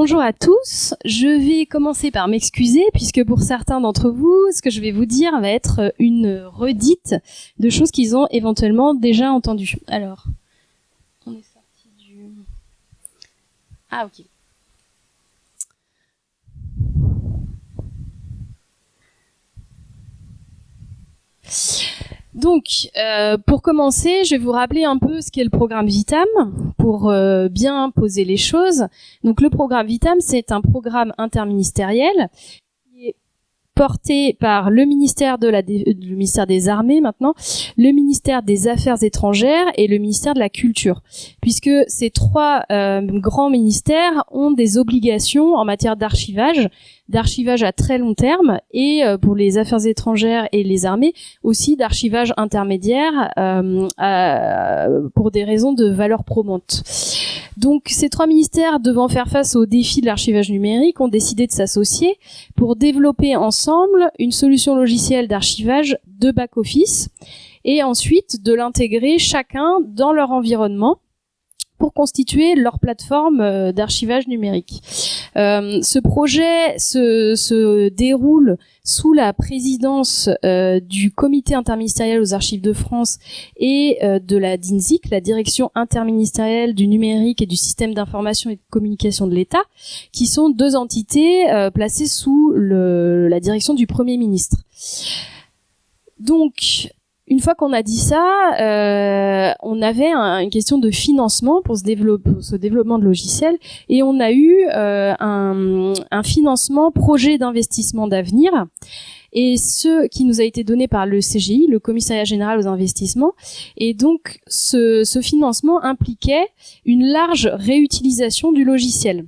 bonjour à tous. Je vais commencer par m'excuser puisque pour certains d'entre vous, ce que je vais vous dire va être une redite de choses qu'ils ont éventuellement déjà entendues. Alors, on est sorti du... Ah, ok. Donc, pour commencer, je vais vous rappeler un peu ce qu'est le programme Vitam, pour bien poser les choses. Donc, le programme Vitam, c'est un programme interministériel qui est porté par le ministère le ministère des Armées maintenant, le ministère des Affaires étrangères et le ministère de la Culture, puisque ces trois grands ministères ont des obligations en matière d'archivage à très long terme et pour les affaires étrangères et les armées aussi d'archivage intermédiaire pour des raisons de valeur probante. Donc ces trois ministères devant faire face au défi de l'archivage numérique ont décidé de s'associer pour développer ensemble une solution logicielle d'archivage de back-office et ensuite de l'intégrer chacun dans leur environnement pour constituer leur plateforme d'archivage numérique. Ce projet se déroule sous la présidence du Comité interministériel aux archives de France et de la DINSIC, la Direction interministérielle du numérique et du système d'information et de communication de l'État, qui sont deux entités placées sous la direction du Premier ministre. Donc, une fois qu'on a dit ça, on avait une question de financement pour ce développement de logiciels et on a eu un financement projet d'investissement d'avenir et ce qui nous a été donné par le CGI, le Commissariat général aux investissements. Et donc ce financement impliquait une large réutilisation du logiciel.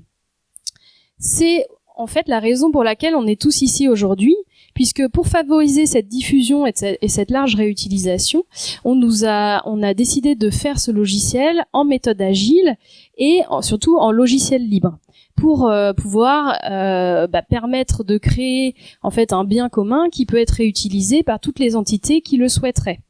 C'est en fait la raison pour laquelle on est tous ici aujourd'hui, puisque pour favoriser cette diffusion et cette large réutilisation, on a décidé de faire ce logiciel en méthode agile et surtout en logiciel libre pour pouvoir permettre de créer en fait un bien commun qui peut être réutilisé par toutes les entités qui le souhaiteraient.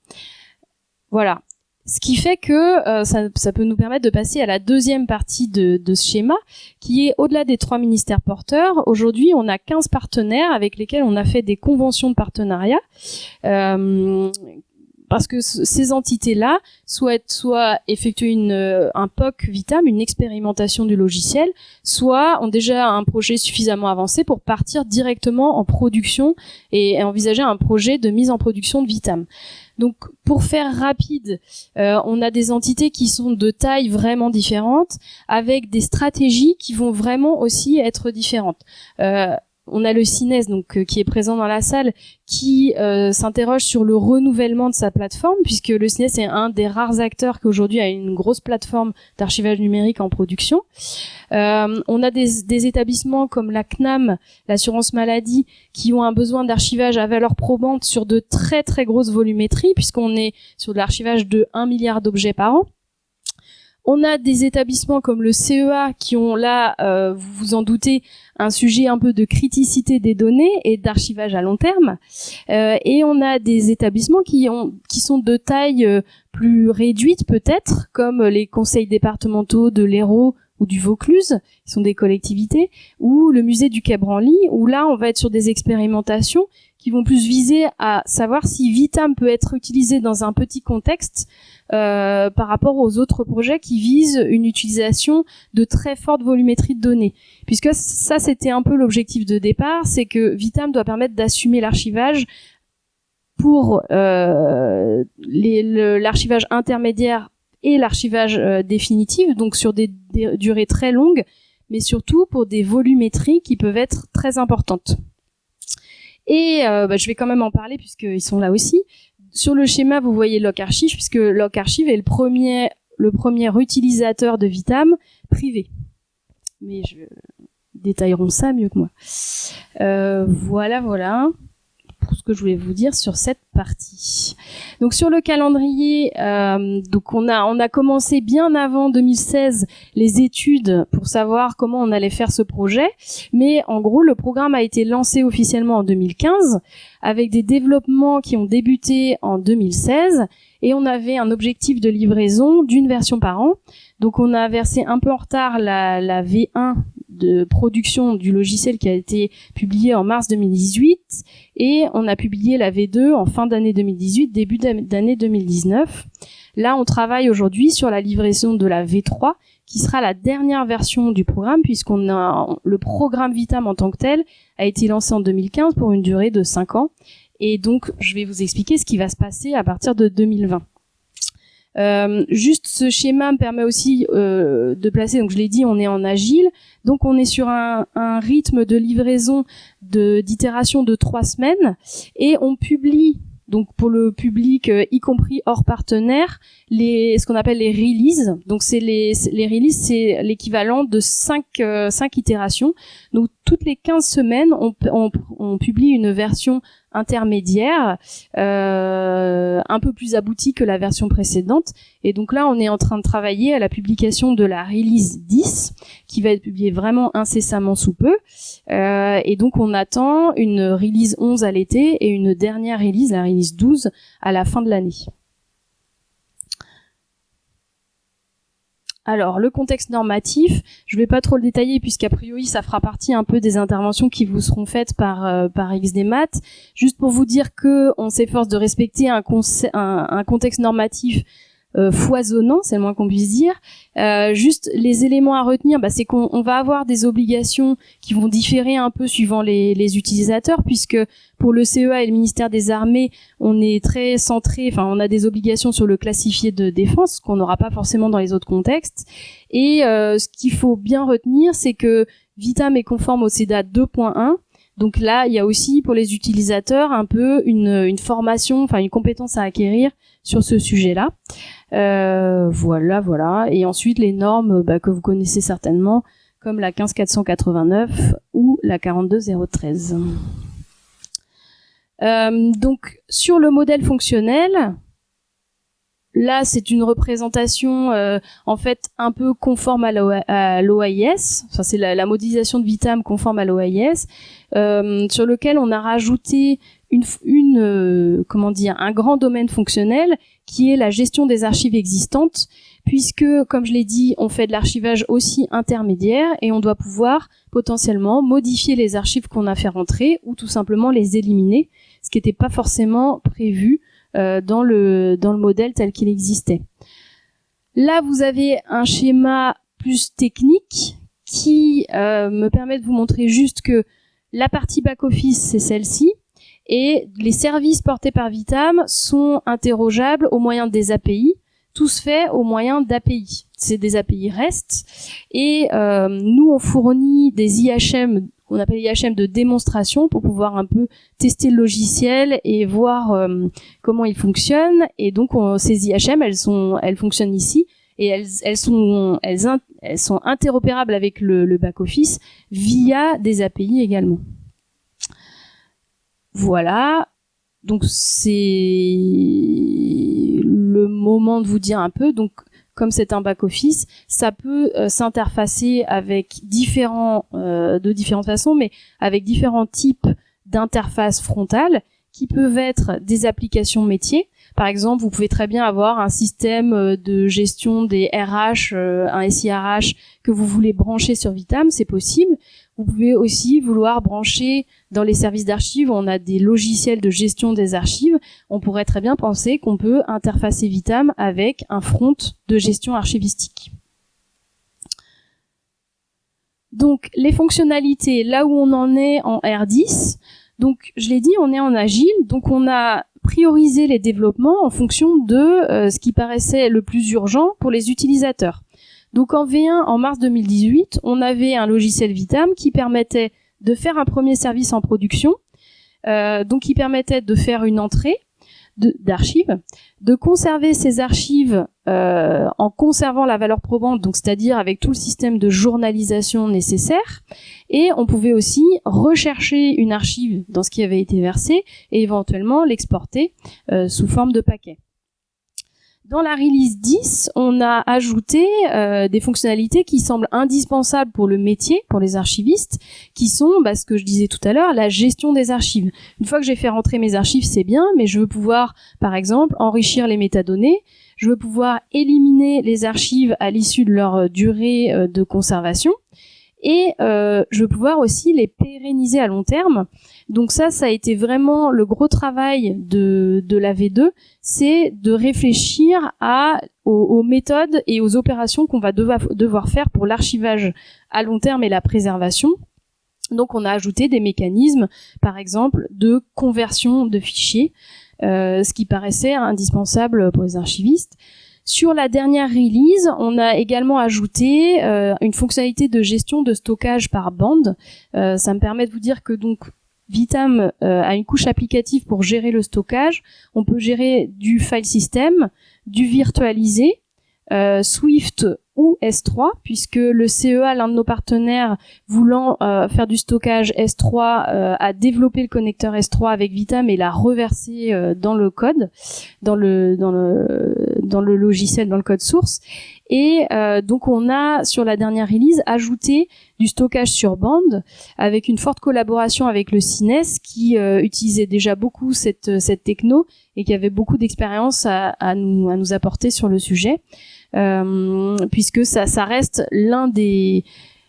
Voilà. Ce qui fait que ça peut nous permettre de passer à la deuxième partie de ce schéma, qui est au-delà des trois ministères porteurs. Aujourd'hui, on a 15 partenaires avec lesquels on a fait des conventions de partenariat, parce que ces entités-là souhaitent soit effectuer un POC Vitam, une expérimentation du logiciel, soit ont déjà un projet suffisamment avancé pour partir directement en production et envisager un projet de mise en production de Vitam. Donc, pour faire rapide, on a des entités qui sont de tailles vraiment différentes, avec des stratégies qui vont vraiment aussi être différentes. On a le CINES, donc qui est présent dans la salle, qui s'interroge sur le renouvellement de sa plateforme, puisque le CINES est un des rares acteurs qui aujourd'hui a une grosse plateforme d'archivage numérique en production. On a des établissements comme la CNAM, l'assurance maladie, qui ont un besoin d'archivage à valeur probante sur de très très grosses volumétries, puisqu'on est sur de l'archivage de 1 milliard d'objets par an. On a des établissements comme le CEA qui ont là, vous vous en doutez, un sujet un peu de criticité des données et d'archivage à long terme. Et on a des établissements qui sont de taille plus réduite peut-être, comme les conseils départementaux de l'Hérault ou du Vaucluse, qui sont des collectivités, ou le musée du Quai Branly, où là on va être sur des expérimentations qui vont plus viser à savoir si Vitam peut être utilisé dans un petit contexte par rapport aux autres projets qui visent une utilisation de très forte volumétrie de données. Puisque ça, c'était un peu l'objectif de départ, c'est que Vitam doit permettre d'assumer l'archivage pour l'archivage intermédiaire et l'archivage définitif, donc sur des durées très longues, mais surtout pour des volumétries qui peuvent être très importantes. Et je vais quand même en parler puisqu'ils sont là aussi. Sur le schéma, vous voyez LocArchive, puisque LocArchive est le premier utilisateur de Vitam privé. Mais détailleront ça mieux que moi. Voilà pour ce que je voulais vous dire sur cette partie. Donc sur le calendrier, donc on a commencé bien avant 2016 les études pour savoir comment on allait faire ce projet, mais en gros le programme a été lancé officiellement en 2015 avec des développements qui ont débuté en 2016 et on avait un objectif de livraison d'une version par an. Donc on a versé un peu en retard la V1 de production du logiciel qui a été publié en mars 2018 et on a publié la V2 en fin d'année 2018, début d'année 2019. Là, on travaille aujourd'hui sur la livraison de la V3 qui sera la dernière version du programme puisqu'on a le programme Vitam en tant que tel a été lancé en 2015 pour une durée de 5 ans et donc je vais vous expliquer ce qui va se passer à partir de 2020. Juste ce schéma me permet aussi de placer, donc je l'ai dit, on est en agile, donc on est sur un rythme de livraison d'itération de 3 semaines et on publie donc pour le public y compris hors partenaire ce qu'on appelle les releases. Donc c'est les releases, c'est l'équivalent de 5 itérations. Donc toutes les 15 semaines on publie une version intermédiaire un peu plus aboutie que la version précédente et donc là on est en train de travailler à la publication de la release 10 qui va être publiée vraiment incessamment sous peu et donc on attend une release 11 à l'été et une dernière release, la release 12 à la fin de l'année. Alors, le contexte normatif, je vais pas trop le détailler puisqu'a priori, ça fera partie un peu des interventions qui vous seront faites par XDMAT. Juste pour vous dire que on s'efforce de respecter un contexte normatif foisonnant, c'est le moins qu'on puisse dire. Juste les éléments à retenir, c'est qu'on va avoir des obligations qui vont différer un peu suivant les utilisateurs, puisque pour le CEA et le ministère des Armées, on est très centré, on a des obligations sur le classifié de défense qu'on n'aura pas forcément dans les autres contextes. Et ce qu'il faut bien retenir, c'est que Vitam est conforme au CEDA 2.1. Donc là, il y a aussi pour les utilisateurs un peu une formation, une compétence à acquérir sur ce sujet-là. Voilà. Et ensuite, les normes que vous connaissez certainement, comme la 15489 ou la 42013. Donc, sur le modèle fonctionnel, là, c'est une représentation en fait un peu conforme à l'OAIS. C'est la modélisation de Vitam conforme à l'OAIS, sur lequel on a rajouté un grand domaine fonctionnel qui est la gestion des archives existantes, puisque, comme je l'ai dit, on fait de l'archivage aussi intermédiaire et on doit pouvoir potentiellement modifier les archives qu'on a fait rentrer ou tout simplement les éliminer, ce qui n'était pas forcément prévu dans le modèle tel qu'il existait. Là, vous avez un schéma plus technique qui me permet de vous montrer juste que la partie back-office, c'est celle-ci, et les services portés par Vitam sont interrogeables au moyen des API. Tout se fait au moyen d'API. C'est des API REST, et nous, on fournit des IHM, on appelle IHM de démonstration, pour pouvoir un peu tester le logiciel et voir comment il fonctionne. Et donc ces IHM, elles fonctionnent ici et elles sont interopérables avec le back office via des API également. Voilà. Donc c'est le moment de vous dire un peu. Donc comme c'est un back-office, ça peut s'interfacer avec de différentes façons, mais avec différents types d'interfaces frontales qui peuvent être des applications métiers. Par exemple, vous pouvez très bien avoir un système de gestion des RH, un SIRH que vous voulez brancher sur Vitam, c'est possible. Vous pouvez aussi vouloir brancher dans les services d'archives, on a des logiciels de gestion des archives. On pourrait très bien penser qu'on peut interfacer Vitam avec un front de gestion archivistique. Donc, les fonctionnalités, là où on en est en R10, donc je l'ai dit, on est en agile, donc on a priorisé les développements en fonction de ce qui paraissait le plus urgent pour les utilisateurs. Donc en V1, en mars 2018, on avait un logiciel Vitam qui permettait de faire un premier service en production, donc qui permettait de faire une entrée d'archives, de conserver ces archives en conservant la valeur probante, donc c'est-à-dire avec tout le système de journalisation nécessaire, et on pouvait aussi rechercher une archive dans ce qui avait été versé et éventuellement l'exporter sous forme de paquet. Dans la release 10, on a ajouté des fonctionnalités qui semblent indispensables pour le métier, pour les archivistes, qui sont, ce que je disais tout à l'heure, la gestion des archives. Une fois que j'ai fait rentrer mes archives, c'est bien, mais je veux pouvoir, par exemple, enrichir les métadonnées, je veux pouvoir éliminer les archives à l'issue de leur durée de conservation, et je veux pouvoir aussi les pérenniser à long terme. Donc ça a été vraiment le gros travail de la V2, c'est de réfléchir aux méthodes et aux opérations qu'on va devoir faire pour l'archivage à long terme et la préservation. Donc on a ajouté des mécanismes, par exemple, de conversion de fichiers, ce qui paraissait indispensable pour les archivistes. Sur la dernière release, on a également ajouté une fonctionnalité de gestion de stockage par bande. Ça me permet de vous dire que donc Vitam a une couche applicative pour gérer le stockage. On peut gérer du file system, du virtualisé, Swift ou S3, puisque le CEA, l'un de nos partenaires, voulant faire du stockage S3, a développé le connecteur S3 avec Vitam et l'a reversé dans le code, dans le logiciel, dans le code source. Et donc on a, sur la dernière release, ajouté du stockage sur bande avec une forte collaboration avec le CINES qui utilisait déjà beaucoup cette techno et qui avait beaucoup d'expérience à nous apporter sur le sujet, puisque ça reste l'un des...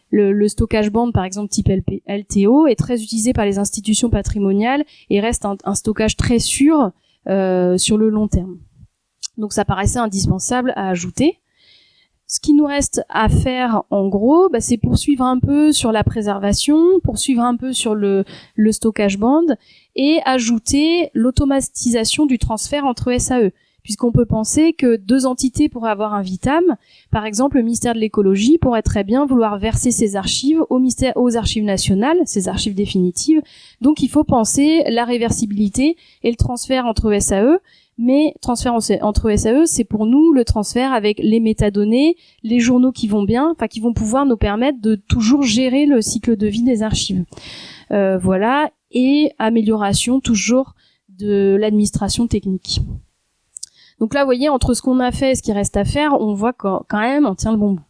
Le stockage bande, par exemple, type LTO, est très utilisé par les institutions patrimoniales et reste un stockage très sûr sur le long terme. Donc ça paraissait indispensable à ajouter. Ce qui nous reste à faire, en gros, c'est poursuivre un peu sur la préservation, poursuivre un peu sur le stockage bande et ajouter l'automatisation du transfert entre SAE. Puisqu'on peut penser que deux entités pourraient avoir un Vitam. Par exemple, le ministère de l'écologie pourrait très bien vouloir verser ses archives aux archives nationales, ses archives définitives. Donc il faut penser la réversibilité et le transfert entre SAE. Mais transfert entre SAE, c'est pour nous le transfert avec les métadonnées, les journaux qui vont bien, qui vont pouvoir nous permettre de toujours gérer le cycle de vie des archives. Voilà, et amélioration toujours de l'administration technique. Donc là, vous voyez, entre ce qu'on a fait et ce qui reste à faire, on voit quand même on tient le bon bout.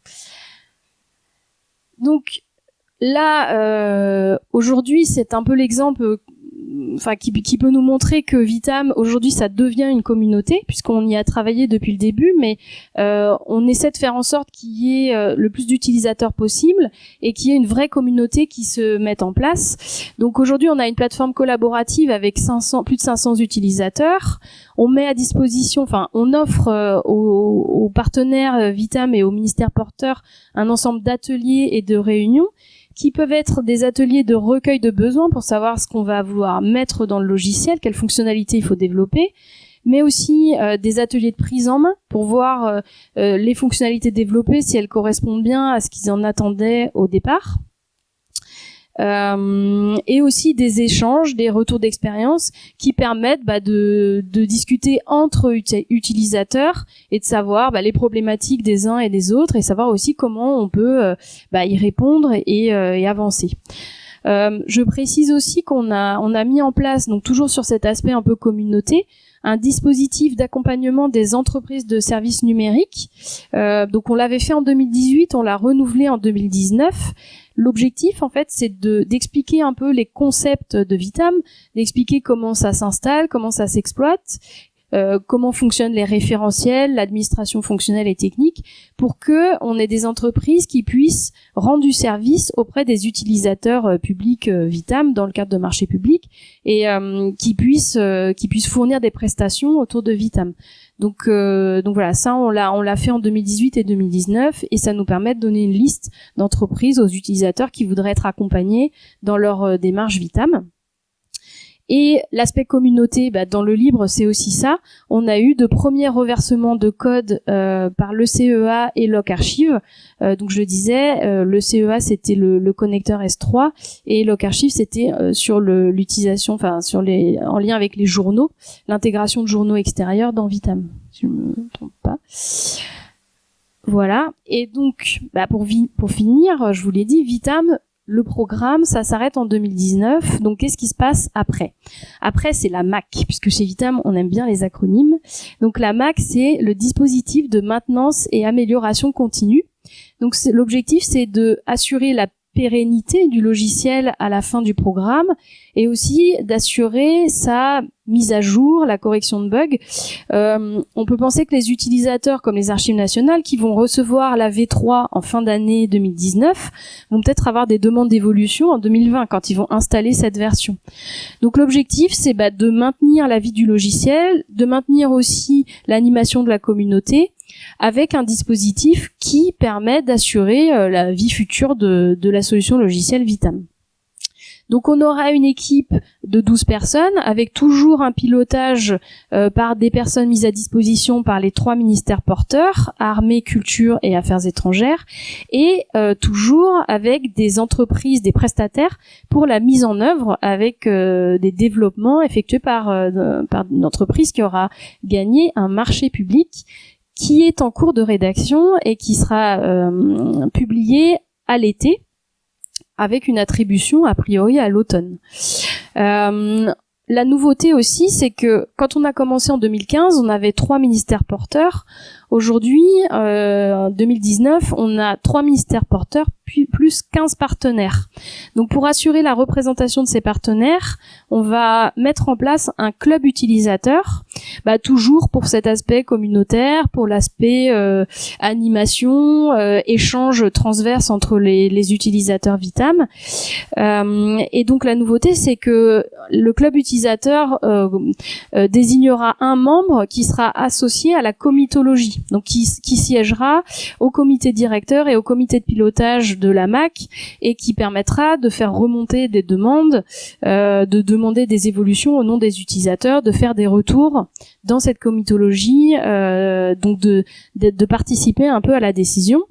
Donc là, aujourd'hui, c'est un peu l'exemple qui peut nous montrer que Vitam, aujourd'hui, ça devient une communauté, puisqu'on y a travaillé depuis le début, mais on essaie de faire en sorte qu'il y ait le plus d'utilisateurs possible et qu'il y ait une vraie communauté qui se mette en place. Donc aujourd'hui, on a une plateforme collaborative avec plus de 500 utilisateurs. On met à disposition, on offre aux partenaires Vitam et au ministère porteur un ensemble d'ateliers et de réunions qui peuvent être des ateliers de recueil de besoins pour savoir ce qu'on va vouloir mettre dans le logiciel, quelles fonctionnalités il faut développer, mais aussi des ateliers de prise en main pour voir les fonctionnalités développées, si elles correspondent bien à ce qu'ils en attendaient au départ. Et aussi des échanges, des retours d'expérience qui permettent de discuter entre utilisateurs et de savoir les problématiques des uns et des autres et savoir aussi comment on peut y répondre et avancer. Je précise aussi qu'on a mis en place, donc toujours sur cet aspect un peu communauté, un dispositif d'accompagnement des entreprises de services numériques. Donc on l'avait fait en 2018, on l'a renouvelé en 2019. L'objectif, en fait, c'est d'expliquer un peu les concepts de Vitam, d'expliquer comment ça s'installe, comment ça s'exploite, comment fonctionnent les référentiels, l'administration fonctionnelle et technique, pour que on ait des entreprises qui puissent rendre du service auprès des utilisateurs publics Vitam dans le cadre de marchés publics et qui puissent fournir des prestations autour de Vitam. Donc voilà, ça on l'a fait en 2018 et 2019 et ça nous permet de donner une liste d'entreprises aux utilisateurs qui voudraient être accompagnés dans leur démarche Vitam. Et l'aspect communauté, dans le libre, c'est aussi ça. On a eu de premiers reversements de code par le CEA et LocArchive. Donc je le disais, le CEA c'était le connecteur S3 et LocArchive c'était sur l'utilisation, en lien avec les journaux, l'intégration de journaux extérieurs dans Vitam, si je me trompe pas. Voilà. Et donc, pour finir, je vous l'ai dit, Vitam. Le programme, ça s'arrête en 2019. Donc, qu'est-ce qui se passe après ? Après, c'est la MAC, puisque chez Vitam, on aime bien les acronymes. Donc, la MAC, c'est le dispositif de maintenance et amélioration continue. Donc, l'objectif, c'est de assurer la pérennité du logiciel à la fin du programme et aussi d'assurer sa mise à jour, la correction de bugs. On peut penser que les utilisateurs comme les Archives nationales qui vont recevoir la V3 en fin d'année 2019 vont peut-être avoir des demandes d'évolution en 2020 quand ils vont installer cette version. Donc l'objectif, c'est de maintenir la vie du logiciel, de maintenir aussi l'animation de la communauté avec un dispositif qui permet d'assurer la vie future de la solution logicielle Vitam. Donc on aura une équipe de 12 personnes avec toujours un pilotage par des personnes mises à disposition par les 3 ministères porteurs, Armée, Culture et Affaires étrangères, et toujours avec des entreprises, des prestataires pour la mise en œuvre avec des développements effectués par une entreprise qui aura gagné un marché public qui est en cours de rédaction et qui sera publié à l'été, avec une attribution a priori à l'automne. La nouveauté aussi, c'est que quand on a commencé en 2015, on avait 3 ministères porteurs. Aujourd'hui, en 2019, on a 3 ministères porteurs plus 15 partenaires. Donc pour assurer la représentation de ces partenaires, on va mettre en place un club utilisateur, toujours pour cet aspect communautaire, pour l'aspect animation, échange transverse entre les utilisateurs Vitam. Et donc la nouveauté, c'est que le club utilisateur désignera un membre qui sera associé à la comitologie, donc qui siégera au comité directeur et au comité de pilotage de la MAC et qui permettra de faire remonter des demandes, de demander des évolutions au nom des utilisateurs, de faire des retours dans cette comitologie, donc de participer un peu à la décision.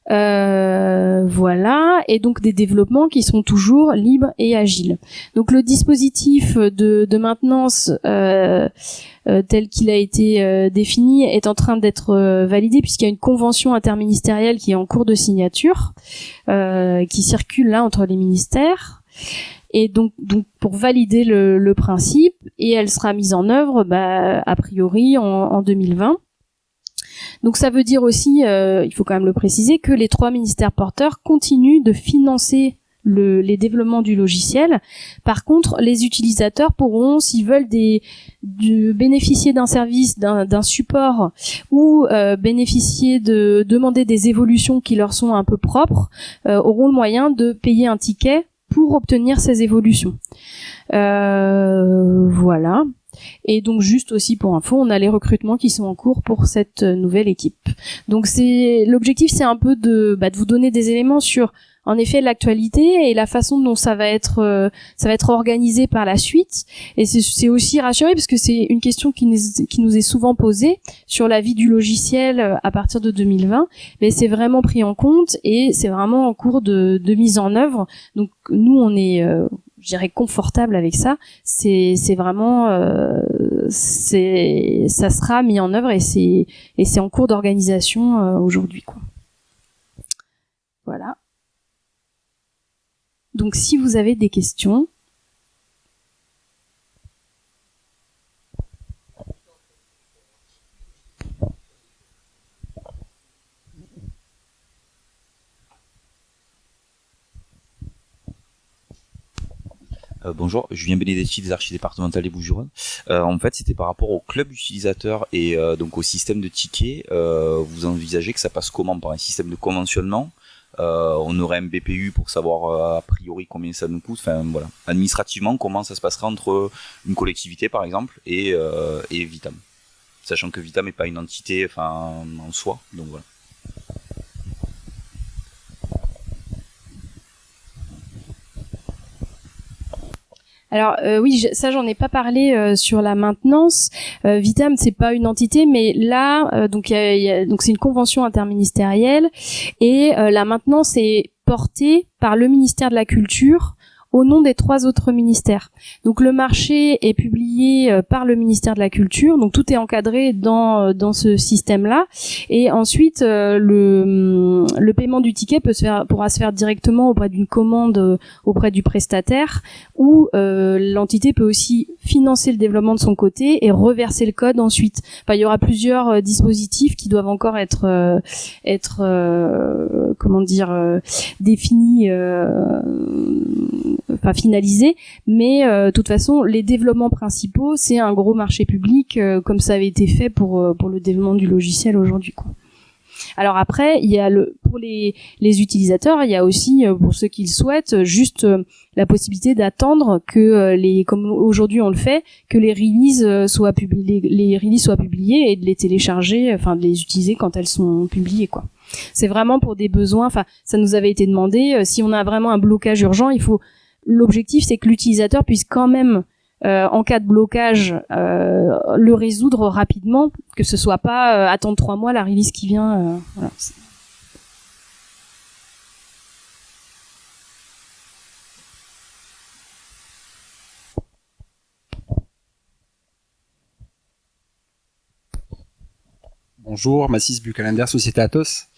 Voilà, et donc des développements qui seront toujours libres et agiles. Donc le dispositif de maintenance tel qu'il a été défini est en train d'être validé puisqu'il y a une convention interministérielle qui est en cours de signature, qui circule là entre les ministères. Et donc pour valider le principe, et elle sera mise en œuvre a priori en 2020. Donc ça veut dire aussi, il faut quand même le préciser, que les 3 ministères porteurs continuent de financer les développements du logiciel. Par contre, les utilisateurs pourront, s'ils veulent bénéficier d'un service, d'un support, ou bénéficier de demander des évolutions qui leur sont un peu propres, auront le moyen de payer un ticket pour obtenir ces évolutions. Voilà. Et donc juste aussi pour info, on a les recrutements qui sont en cours pour cette nouvelle équipe. Donc l'objectif, c'est un peu de vous donner des éléments sur en effet l'actualité et la façon dont ça va être organisé par la suite. Et c'est aussi rassuré parce que c'est une question qui nous est souvent posée sur la vie du logiciel à partir de 2020, mais c'est vraiment pris en compte et c'est vraiment en cours de mise en œuvre. Donc nous on est je dirais confortable avec ça. C'est vraiment ça sera mis en œuvre et c'est en cours d'organisation aujourd'hui quoi. Voilà. Donc si vous avez des questions. Bonjour, Julien Benedetti des Archives départementales des Bouches-du-Rhône. En fait, c'était par rapport au club utilisateur et donc au système de tickets. Vous envisagez que ça passe comment? Par un système de conventionnement? On aurait un BPU pour savoir a priori combien ça nous coûte. Enfin voilà, administrativement, comment ça se passerait entre une collectivité par exemple et Vitam, sachant que Vitam n'est pas une entité en soi. Donc voilà. Alors oui, ça j'en ai pas parlé sur la maintenance. Vitam c'est pas une entité, mais là donc c'est une convention interministérielle et la maintenance est portée par le ministère de la Culture au nom des 3 autres ministères. Donc le marché est publié par le ministère de la Culture, donc tout est encadré dans ce système-là. Et ensuite, le paiement du ticket pourra se faire directement auprès d'une commande auprès du prestataire, ou l'entité peut aussi financer le développement de son côté et reverser le code ensuite. Enfin, il y aura plusieurs dispositifs qui doivent encore être définis. finalisé, mais de toute façon les développements principaux c'est un gros marché public comme ça avait été fait pour le développement du logiciel aujourd'hui, quoi. Alors après, il y a pour les utilisateurs, il y a aussi pour ceux qui le souhaitent juste la possibilité d'attendre que comme aujourd'hui on le fait, que les releases soient publiées et de les télécharger, enfin de les utiliser quand elles sont publiées, quoi. C'est vraiment pour des besoins, enfin ça nous avait été demandé, si on a vraiment un blocage urgent, l'objectif c'est que l'utilisateur puisse quand même en cas de blocage le résoudre rapidement, que ce soit pas attendre 3 mois la release qui vient, voilà. Bonjour, Massis Bucalander, Société Atos.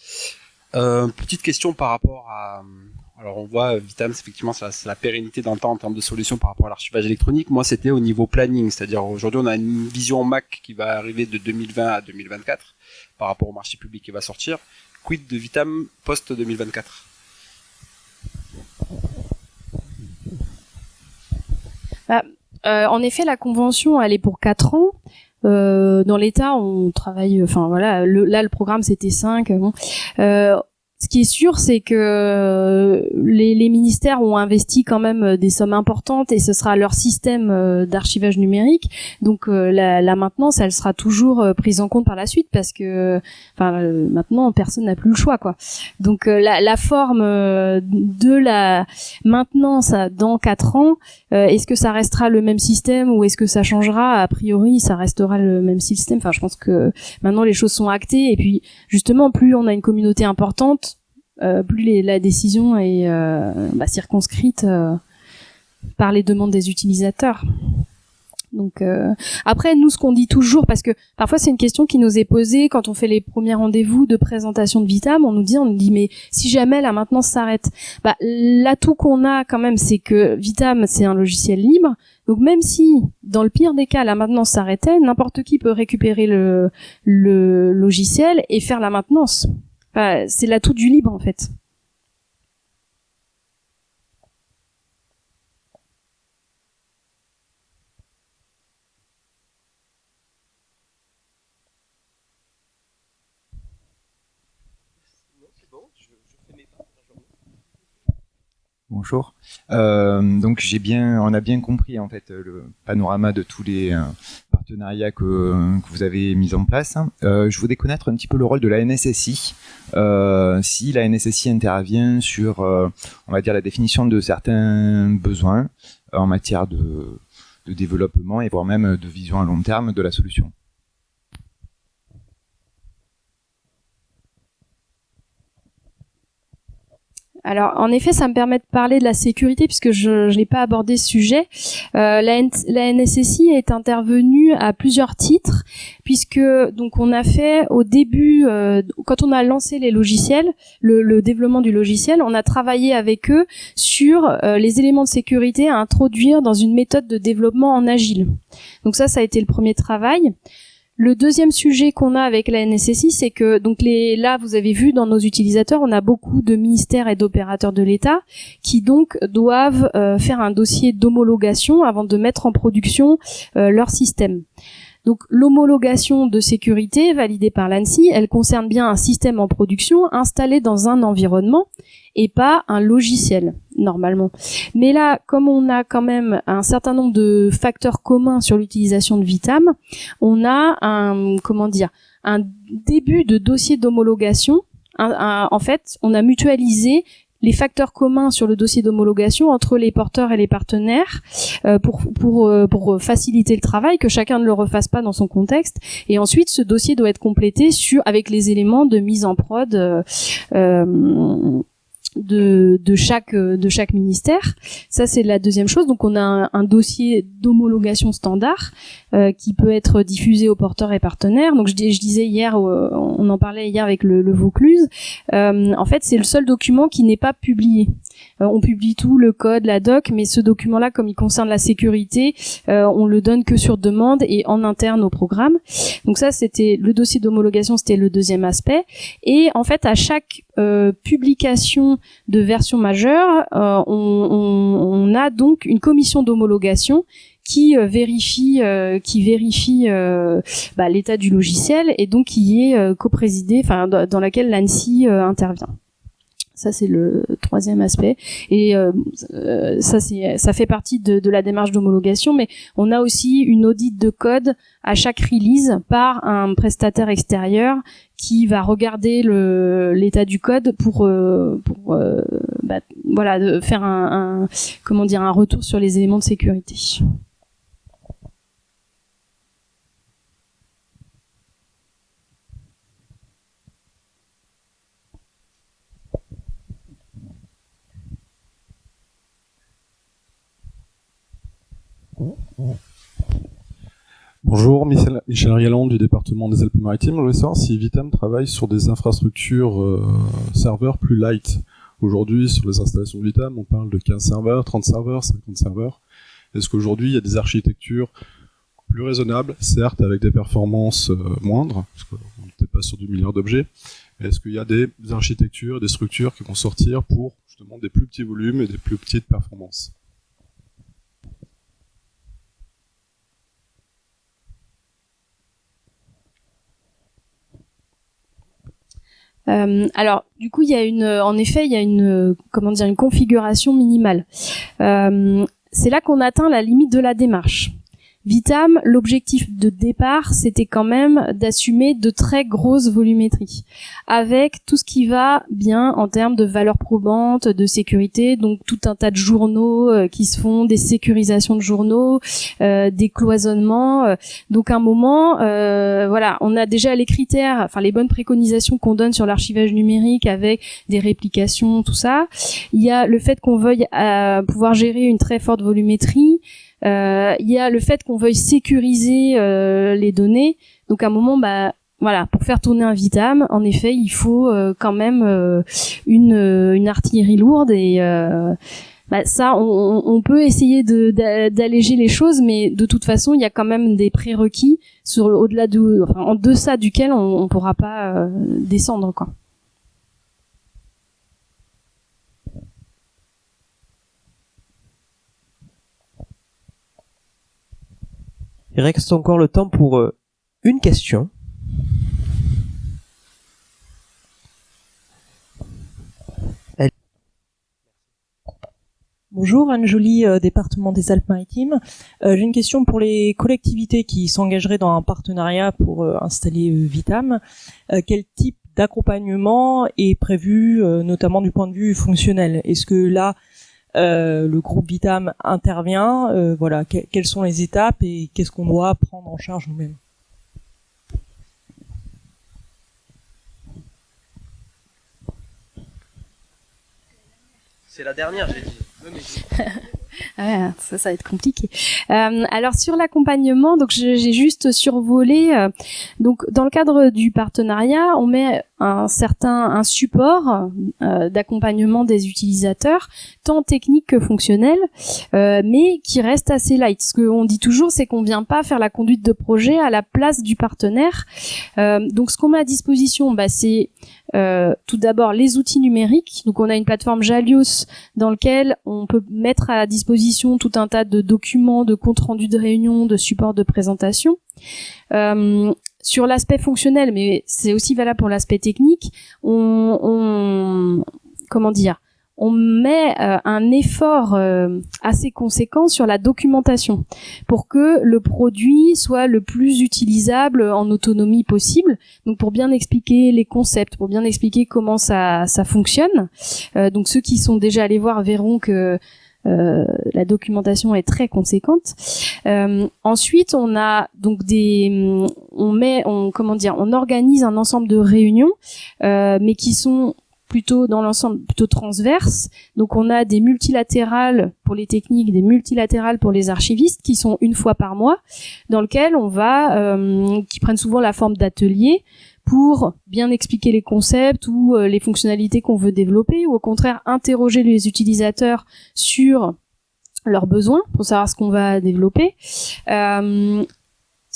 Petite question par rapport à... Alors on voit Vitam, effectivement, c'est la pérennité dans le temps en termes de solutions par rapport à l'archivage électronique. Moi, c'était au niveau planning, c'est-à-dire aujourd'hui, on a une vision Mac qui va arriver de 2020 à 2024 par rapport au marché public qui va sortir. Quid de Vitam post-2024 ? En effet, la convention, elle est pour 4 ans. Dans l'État, on travaille... Enfin, voilà, le programme, c'était 5. Bon. Ce qui est sûr, c'est que les ministères ont investi quand même des sommes importantes et ce sera leur système d'archivage numérique. Donc la maintenance, elle sera toujours prise en compte par la suite parce que maintenant personne n'a plus le choix, quoi. Donc la forme de la maintenance dans 4 ans, est-ce que ça restera le même système ou est-ce que ça changera ? A priori, ça restera le même système. Enfin, je pense que maintenant les choses sont actées et puis justement, plus on a une communauté importante, plus la décision est circonscrite par les demandes des utilisateurs. Donc après, nous, ce qu'on dit toujours, parce que parfois c'est une question qui nous est posée quand on fait les premiers rendez-vous de présentation de Vitam, on nous dit mais si jamais la maintenance s'arrête, l'atout qu'on a quand même, c'est que Vitam c'est un logiciel libre. Donc même si, dans le pire des cas, la maintenance s'arrêtait, n'importe qui peut récupérer le logiciel et faire la maintenance. Enfin, c'est l'atout du libre, en fait. Bonjour. Donc on a bien compris en fait le panorama de tous les partenariats que vous avez mis en place. Je voudrais connaître un petit peu le rôle de la NSSI. Si la NSSI intervient sur, on va dire, la définition de certains besoins en matière de développement et voire même de vision à long terme de la solution. Alors, en effet, ça me permet de parler de la sécurité puisque je n'ai pas abordé ce sujet. La NSSI est intervenue à plusieurs titres puisque donc on a fait au début, quand on a lancé les logiciels, le développement du logiciel, on a travaillé avec eux sur les éléments de sécurité à introduire dans une méthode de développement en agile. Donc ça a été le premier travail. Le deuxième sujet qu'on a avec la NSSI, c'est que donc là vous avez vu dans nos utilisateurs, on a beaucoup de ministères et d'opérateurs de l'État qui donc doivent faire un dossier d'homologation avant de mettre en production leur système. Donc l'homologation de sécurité validée par l'ANSSI, elle concerne bien un système en production installé dans un environnement et pas un logiciel normalement. Mais là, comme on a quand même un certain nombre de facteurs communs sur l'utilisation de Vitam, on a un début de dossier d'homologation. En fait, on a mutualisé les facteurs communs sur le dossier d'homologation entre les porteurs et les partenaires pour faciliter le travail, que chacun ne le refasse pas dans son contexte. Et ensuite, ce dossier doit être complété avec les éléments de mise en prod de chaque ministère. Ça, c'est la deuxième chose. Donc on a un dossier d'homologation standard qui peut être diffusé aux porteurs et partenaires. Donc je disais hier, on en parlait hier avec le Vaucluse, en fait c'est le seul document qui n'est pas publié. On publie tout, le code, la doc, mais ce document-là, comme il concerne la sécurité, on le donne que sur demande et en interne au programme. Donc ça, c'était le dossier d'homologation, c'était le deuxième aspect. Et en fait, à chaque publication de versions majeures, on a donc une commission d'homologation qui vérifie l'état du logiciel et donc qui est coprésidée, enfin dans laquelle l'ANSSI intervient. Ça c'est le troisième aspect et ça fait partie de la démarche d'homologation, mais on a aussi une audit de code à chaque release par un prestataire extérieur qui va regarder l'état du code pour faire un retour sur les éléments de sécurité. Bonjour, Michel Rialand du département des Alpes-Maritimes. Je voulais savoir si Vitam travaille sur des infrastructures serveurs plus light. Aujourd'hui, sur les installations de Vitam, on parle de 15 serveurs, 30 serveurs, 50 serveurs. Est-ce qu'aujourd'hui, il y a des architectures plus raisonnables, certes avec des performances moindres, parce qu'on n'était pas sur du milliard d'objets, mais est-ce qu'il y a des architectures, des structures qui vont sortir pour justement des plus petits volumes et des plus petites performances? Alors, du coup, il y a une configuration minimale. C'est là qu'on atteint la limite de la démarche. Vitam, l'objectif de départ, c'était quand même d'assumer de très grosses volumétries, avec tout ce qui va bien en termes de valeurs probantes, de sécurité, donc tout un tas de journaux qui se font, des sécurisations de journaux, des cloisonnements. Donc à un moment, on a déjà les critères, enfin les bonnes préconisations qu'on donne sur l'archivage numérique avec des réplications, tout ça. Il y a le fait qu'on veuille pouvoir gérer une très forte volumétrie. Il y a le fait qu'on veuille sécuriser les données. Donc à un moment, pour faire tourner un Vitam, en effet, il faut quand même une artillerie lourde et ça, on peut essayer d'alléger les choses, mais de toute façon, il y a quand même des prérequis en deçà duquel on pourra pas descendre, quoi. Il reste encore le temps pour une question. Bonjour, Anne-Jolie, département des Alpes-Maritimes. J'ai une question pour les collectivités qui s'engageraient dans un partenariat pour installer Vitam. Quel type d'accompagnement est prévu, notamment du point de vue fonctionnel? Est-ce que là, le groupe Vitam intervient, quelles sont les étapes et qu'est-ce qu'on doit prendre en charge nous-mêmes? C'est la dernière, j'ai dit. Ça va être compliqué. Alors sur l'accompagnement, donc j'ai juste survolé. Donc dans le cadre du partenariat, on met un support d'accompagnement des utilisateurs, tant technique que fonctionnel, mais qui reste assez light. Ce qu'on dit toujours, c'est qu'on vient pas faire la conduite de projet à la place du partenaire. Donc ce qu'on met à disposition, c'est tout d'abord les outils numériques. Donc on a une plateforme Jalios dans lequel on peut mettre à disposition tout un tas de documents, de comptes rendus de réunion, de supports de présentation. Sur l'aspect fonctionnel, mais c'est aussi valable pour l'aspect technique, on met un effort assez conséquent sur la documentation pour que le produit soit le plus utilisable en autonomie possible. Donc pour bien expliquer les concepts, pour bien expliquer comment ça fonctionne. Donc ceux qui sont déjà allés voir verront que la documentation est très conséquente. Ensuite, on a donc on organise un ensemble de réunions, mais qui sont plutôt dans l'ensemble plutôt transverses. Donc on a des multilatérales pour les techniques, des multilatérales pour les archivistes qui sont une fois par mois, dans lequel on va qui prennent souvent la forme d'ateliers pour bien expliquer les concepts ou les fonctionnalités qu'on veut développer, ou au contraire interroger les utilisateurs sur leurs besoins pour savoir ce qu'on va développer.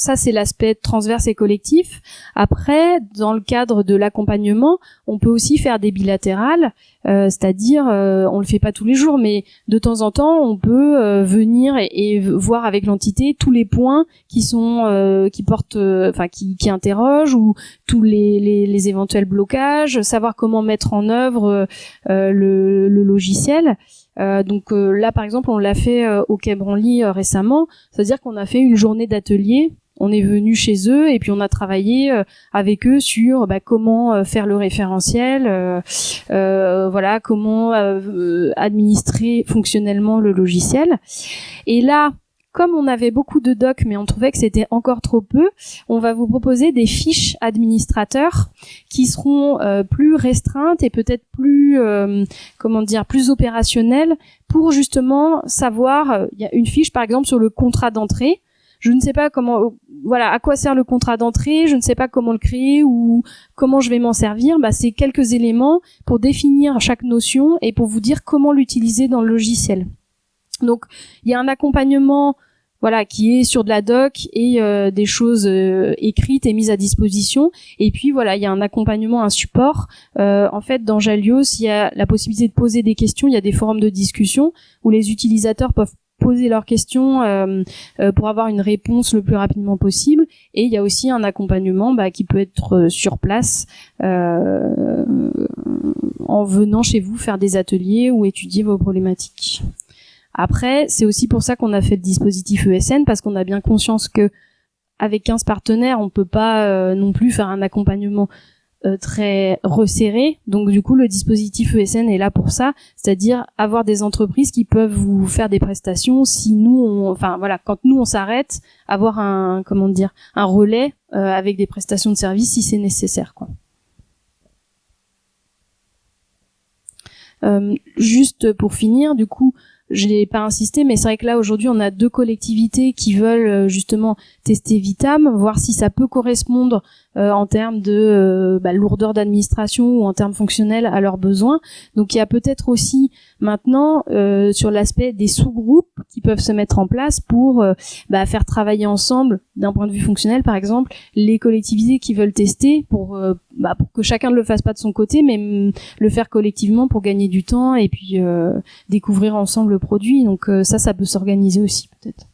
ça, c'est l'aspect transverse et collectif. Après, dans le cadre de l'accompagnement, on peut aussi faire des bilatérales, c'est-à-dire, on le fait pas tous les jours, mais de temps en temps, on peut venir et voir avec l'entité tous les points qui sont, qui portent, enfin, qui interrogent, ou tous les éventuels blocages, savoir comment mettre en œuvre le logiciel. Donc là, par exemple, on l'a fait au Quai Branly récemment, c'est-à-dire qu'on a fait une journée d'atelier. On est venu chez eux et puis on a travaillé avec eux sur comment faire le référentiel, voilà, comment administrer fonctionnellement le logiciel. Et là, comme on avait beaucoup de docs, mais on trouvait que c'était encore trop peu, on va vous proposer des fiches administrateurs qui seront plus restreintes et peut-être plus, plus opérationnelles pour justement savoir. Il y a une fiche, par exemple, sur le contrat d'entrée. Je ne sais pas comment, voilà, à quoi sert le contrat d'entrée, je ne sais pas comment le créer ou comment je vais m'en servir. C'est quelques éléments pour définir chaque notion et pour vous dire comment l'utiliser dans le logiciel. Donc, il y a un accompagnement, voilà, qui est sur de la doc et des choses écrites et mises à disposition. Et puis, voilà, il y a un accompagnement, un support. En fait, dans Jalios, il y a la possibilité de poser des questions. Il y a des forums de discussion où les utilisateurs peuvent poser leurs questions pour avoir une réponse le plus rapidement possible. Et il y a aussi un accompagnement qui peut être sur place en venant chez vous faire des ateliers ou étudier vos problématiques. Après, c'est aussi pour ça qu'on a fait le dispositif ESN, parce qu'on a bien conscience que avec 15 partenaires, on peut pas non plus faire un accompagnement très resserré. Donc du coup, le dispositif ESN est là pour ça, c'est-à-dire avoir des entreprises qui peuvent vous faire des prestations si nous, quand nous on s'arrête, avoir un relais avec des prestations de services si c'est nécessaire, quoi. Juste pour finir, du coup, je n'ai pas insisté, mais c'est vrai que là aujourd'hui on a 2 collectivités qui veulent justement tester Vitam, voir si ça peut correspondre en termes de lourdeur d'administration ou en termes fonctionnels à leurs besoins. Donc il y a peut-être aussi maintenant sur l'aspect des sous-groupes qui peuvent se mettre en place pour faire travailler ensemble d'un point de vue fonctionnel, par exemple, les collectivités qui veulent tester pour que chacun ne le fasse pas de son côté, mais le faire collectivement pour gagner du temps et puis découvrir ensemble le produit. Donc ça peut s'organiser aussi peut-être.